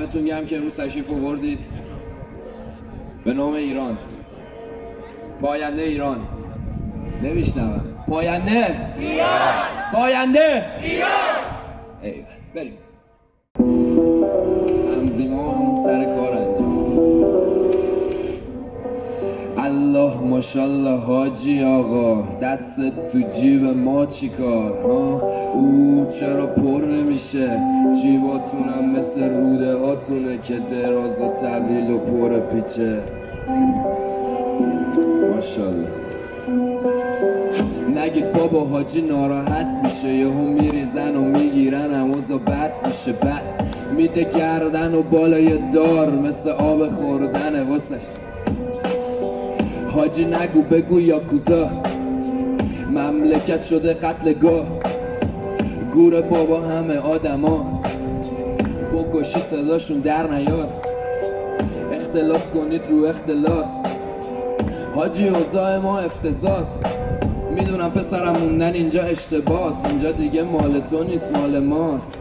دمتون گرم که امروز تشریف آوردید. به نام ایران، پاینده ایران. نمیشنوم. پاینده ایران، پاینده ایران. ایوه بریم. همزمان سر کار انجام. الله ماشالله حاجی آقا، دستت تو جیب ما چی کار ها؟ او چرا پر نمیشه؟ جیباتونم مثل روده هاتونه که دراز و طویل و پر پیچه. ماشالله. نگید بابا حاجی ناراحت میشه، یهو میریزن و میگیرن هموزا بد میشه. بد میده گردن و بالای دار مثل آب خوردن واسش. حاجی نگو بگو یاکوزا، مملکت شده قتلگاه. گور بابا همه آدما، بکشید صداشون در نیاد. اختلاس کنید رو اختلاس، حاجی اوضاع ما افتضاست. میدونم پسرم موندن اینجا اشتباس، اینجا دیگه مال تو نیست مال ماست.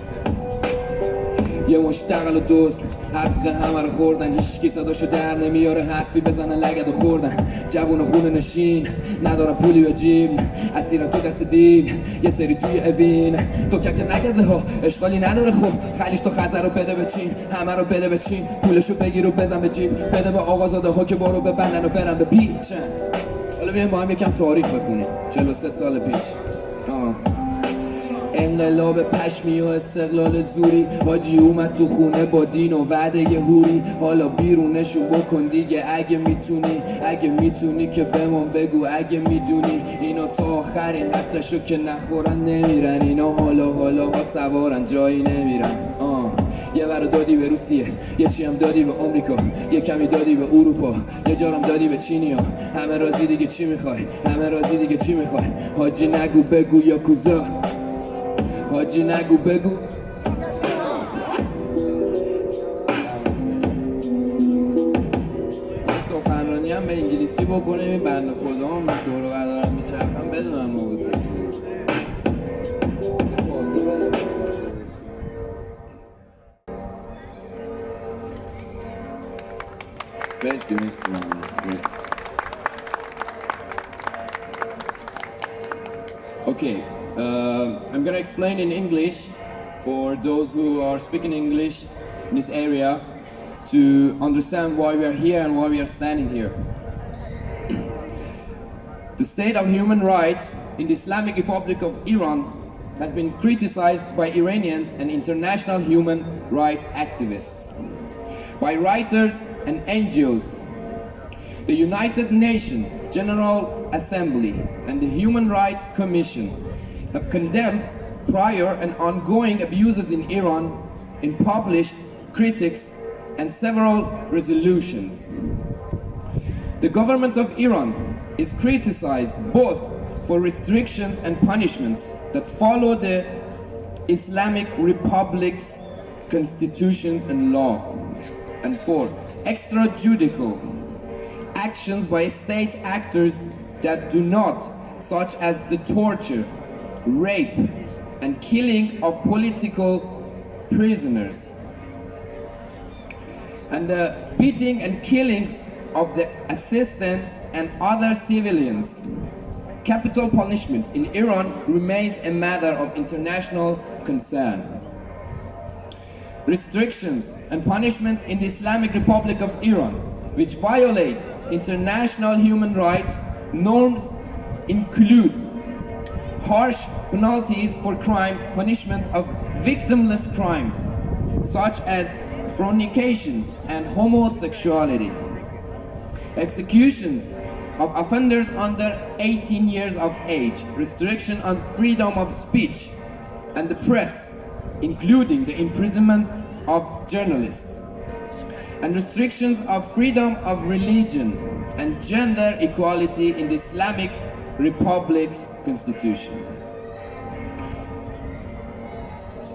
یه مشتغل و دوست حق همه رو خوردن، هیچکی صداشو در نمیاره حرفی بزنن لگد و خوردن. جوون و خونه نشین ندارم پولی و جیم، اسیرم تو دست دین یه سری توی اوین. تو که نگزه ها اشغالی نداره، خب خلیش تو خزر رو بده به چین، همه رو بده به چین. پولشو بگیر و بزن به جیب، بده به آقازاده ها که بارو ببندن و برن به پیچن. حالا بیایم با هم یکم تاریخ بخونیم. 43 سال پیش انقلاب پشمی و استقلال زوری، حاجی اومد تو خونه با دین و وعده یه هوری. حالا بیرونشو بکن دیگه اگه میتونی که بمون بگو اگه میدونی. اینا تا آخرین قطرشو که نخورن نمیرن، اینا حالا ها سوارن جایی نمیرن. یه برو دادی به روسیه، یه چی هم دادی به آمریکا، یه کمی دادی به اروپا، یه جارم دادی به چینیا. همه راضی دیگه چی میخوای؟ همه راضی دیگه چی میخوای؟ حاجی نگو بگو یاکوزا، حاجی نگو بگو. سخنرانی هم به انگلیسی بکنیم. این بنده خدا هم دور و بردارم میچرخم بدونم موضوع. مرسی. Okay, I'm gonna explain in English for those who are speaking English in this area to understand why we are here and why we are standing here. The state of human rights in the Islamic Republic of Iran has been criticized by Iranians and international human rights activists, by writers and NGOs. The United Nations General Assembly and the Human Rights Commission have condemned prior and ongoing abuses in Iran in published critiques and several resolutions. The government of Iran is criticized both for restrictions and punishments that follow the Islamic Republic's constitutions and law, and for extrajudicial actions by state actors that do not, such as the torture, rape, and killing of political prisoners, and the beating and killings of the assistants and other civilians. Capital punishment in Iran remains a matter of international concern. Restrictions and punishments in the Islamic Republic of Iran, which violate international human rights norms, include harsh penalties for crime, punishment of victimless crimes, such as fornication and homosexuality, executions of offenders under 18 years of age, restriction on freedom of speech and the press, including the imprisonment of journalists, and restrictions of freedom of religion and gender equality in the Islamic Republic's constitution.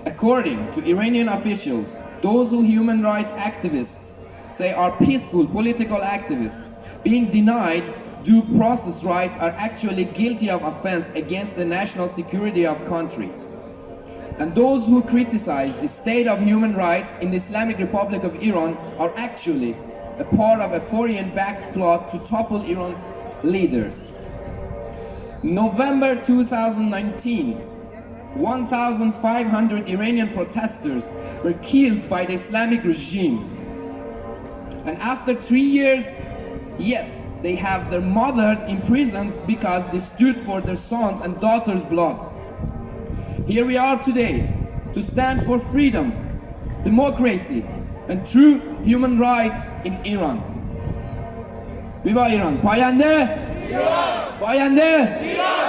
According to Iranian officials, those who human rights activists say are peaceful political activists being denied due process rights are actually guilty of offense against the national security of country. And those who criticize the state of human rights in the Islamic Republic of Iran are actually a part of a foreign-backed plot to topple Iran's leaders. November 2019, 1,500 Iranian protesters were killed by the Islamic regime. And after 3 years, yet they have their mothers imprisoned because they stood for their sons' and daughters' blood. Here we are today to stand for freedom, democracy, and true human rights in Iran. Viva Iran! Payande! Iran! Payande! Iran!